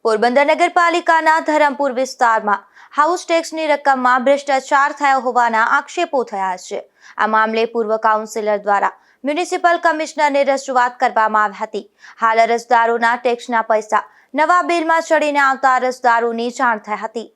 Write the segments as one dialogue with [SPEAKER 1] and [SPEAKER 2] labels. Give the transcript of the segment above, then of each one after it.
[SPEAKER 1] પોરબંદર નગરપાલિકાના ધરમપુર વિસ્તારમાં હાઉસ ટેક્સની રકમમાં ભ્રષ્ટાચાર થયો હોવાના આક્ષેપો થયા છે। આ મામલે પૂર્વ કાઉન્સિલર દ્વારા મ્યુનિસિપલ કમિશનરને રજૂઆત કરવામાં આવી હતી। હાલ અરજદારોના ટેક્સના પૈસા નવા બિલમાં ચડીને આવતા અરજદારોની જાણ થઈ હતી।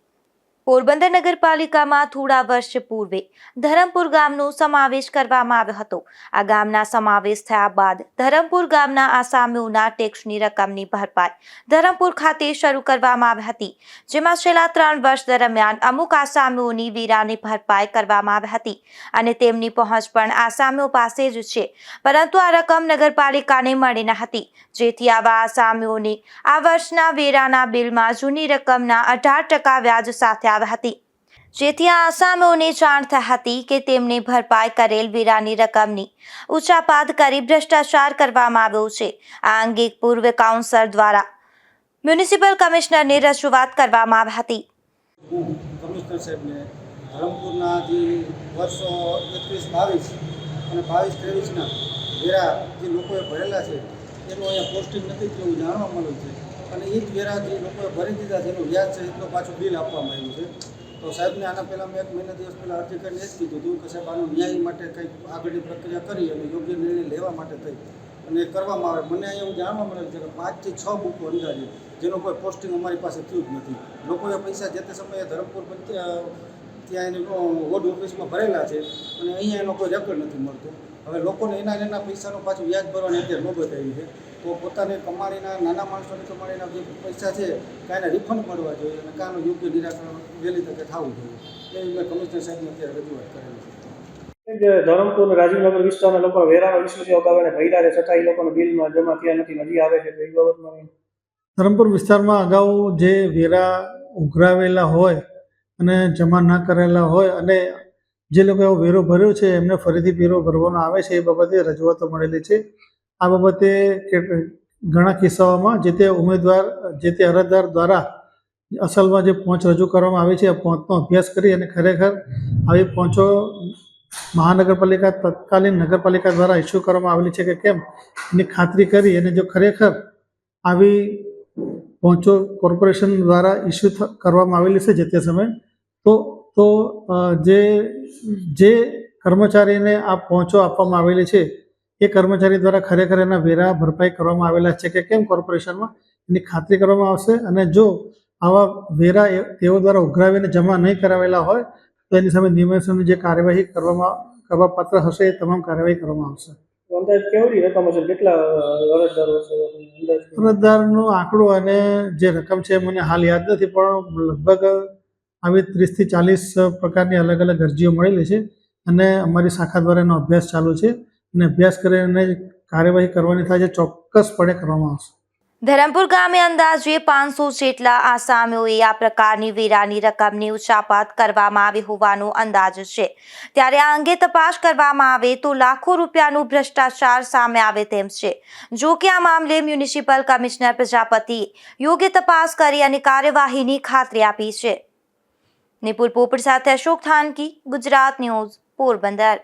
[SPEAKER 1] પોરબંદર નગરપાલિકામાં થોડા વર્ષ પૂર્વે ધરમપુર ગામનો સમાવેશ કરવામાં આવ્યો હતો। આ ગામના સમાવેશ થયા બાદ ધરમપુર ગામના આસામીઓના ટેક્સની રકમની ભરપાઈ ધરમપુર ખાતે શરૂ કરવામાં આવી હતી, જેમાં છેલ્લા 3 વર્ષ દરમિયાન અમુક આસામીઓની વેરાની ભરપાઈ કરવામાં આવી હતી અને તેમની પહોંચ પણ આસામીઓ પાસે જ છે, પરંતુ આ રકમ નગરપાલિકાને મળી ન હતી, જેથી આવા આસામીઓની આ વર્ષના વેરાના બિલમાં જૂની રકમના 18% વ્યાજ સાથે આવી હતી, જેથી આ આસામીઓને જાણ થઈ હતી કે તેમને ભરપાઈ કરેલ વેરાની રકમની ઉચાપાત કરી ભ્રષ્ટાચાર કરવામાં આવ્યો છે। આ અંગે પૂર્વ કાઉન્સિલર દ્વારા મ્યુનિસિપલ કમિશનરને રજૂઆત કરવામાં આવી હતી।
[SPEAKER 2] કમિશનર સાહેબને ધરમપુરના જે વર્ષ 21-22 અને 22-23ના વેરા જે લોકોએ ભરેલા છે એનું અહીંયા પોસ્ટિંગ નથી થયું જાણવા મળ્યું છે, અને એ જ વેરા જે લોકોએ ભરી દીધા છે એનું વ્યાજ છે એટલું પાછું બિલ આપવામાં આવ્યું છે। તો સાહેબને આના પહેલાં મેં 1 મહિના દિવસ પહેલાં અરજી કરીને જ કીધું હતું કે સાહેબ આનું ન્યાય માટે કંઈક આગળની પ્રક્રિયા કરી અને યોગ્ય નિર્ણય લેવા માટે થઈ અને કરવામાં આવે। મને અહીંયા એવું જાણવા મળેલ છે કે 5 થી 6 બુકો અંદાજે જેનું કોઈ પોસ્ટિંગ અમારી પાસે થયું જ નથી। લોકોએ પૈસા જે તે સમયે ધરમપુર ત્યાં એની વોર્ડ ઓફિસમાં ભરેલા છે અને અહીંયા એનો કોઈ રેકોર્ડ નથી મળતો। હવે લોકોને એના પૈસાનું પાછું વ્યાજ ભરવાની અત્યારે નોબત આવી છે, તો પોતાની કમાણીના નાના માણસોની કમાણીના જે પૈસા છે કાંઈને રિફંડ મળવા જોઈએ અને કાંનું યોગ્ય નિરાકરણ વહેલી તકે થવું જોઈએ, એવી મેં કમિશનર સાહેબને અત્યારે રજૂઆત કરેલી છે।
[SPEAKER 3] ધરમપુર રાજીવનગર વિસ્તારના લોકો વેરાનો 20 અગાઉને ભર્યા છે, છતાં એ લોકોને બિલમાં જમા થયા નથી, નદી આવે છે, તો એ બાબતમાં
[SPEAKER 4] ધરમપુર વિસ્તારમાં અગાઉ જે વેરા ઉઘરાવેલા હોય અને જમા ન કરેલા હોય અને જે લોકોએ વેરો ભર્યો છે એમને ફરીથી વેરો ભરવાનો આવે છે, એ બાબતે રજૂઆતો મળેલી છે। આ બાબતે ઘણા કિસ્સાઓમાં જે તે ઉમેદવાર જે તે અરજદાર દ્વારા અસલમાં જે પહોંચ રજૂ કરવામાં આવી છે એ પહોંચનો અભ્યાસ કરી અને ખરેખર આવી પહોંચો મહાનગરપાલિકા તત્કાલીન નગરપાલિકા દ્વારા ઇસ્યુ કરવામાં આવેલી છે કે કેમ એની ખાતરી કરી અને જો ખરેખર આવી પહોંચો કોર્પોરેશન દ્વારા ઇસ્યુ કરવામાં આવેલી છે જે તે સમયે તો જે કર્મચારીને આ પહોંચો આપવામાં આવેલી છે એ કર્મચારી દ્વારા ખરેખર એના વેરા ભરપાઈ કરવામાં આવેલા છે કે કેમ કોર્પોરેશનમાં એની ખાતરી કરવામાં આવશે, અને જો આવા વેરા તેઓ દ્વારા ઉઘરાવીને જમા નહીં કરાવેલા હોય તો એની સામે નિયમનની જે કાર્યવાહી કરવા પાત્ર હશે એ તમામ કાર્યવાહી કરવામાં આવશે।
[SPEAKER 3] અંદાજ કેવડી રકમ હશે, કેટલા અરજદારો હશે?
[SPEAKER 4] અરજદારનો આંકડો અને જે રકમ છે મને હાલ યાદ નથી, પણ લગભગ આવી 30 થી 40 પ્રકારની અલગ અલગ અરજીઓ મળેલી છે અને અમારી શાખા દ્વારા એનો અભ્યાસ ચાલુ છે અને અભ્યાસ કરીને કાર્યવાહી કરવાની થાય છે, ચોક્કસપણે કરવામાં આવશે।
[SPEAKER 1] ધરમપુર ગામે અંદાજે 500 જેટલા આસામીઓએ આ પ્રકારની વેરાની રકમની ઉચાપાત કરવામાં આવી હોવાનો અંદાજ છે, ત્યારે આ અંગે તપાસ કરવામાં આવે તો લાખો રૂપિયાનું ભ્રષ્ટાચાર સામે આવે તેમ છે। જો કે આ મામલે મ્યુનિસિપલ કમિશનર પ્રજાપતિએ યોગ્ય તપાસ કરી અને કાર્યવાહીની ખાતરી આપી છે। નિપુલ પોપટ સાથે અશોક થાનકી, ગુજરાત ન્યૂઝ, પોરબંદર।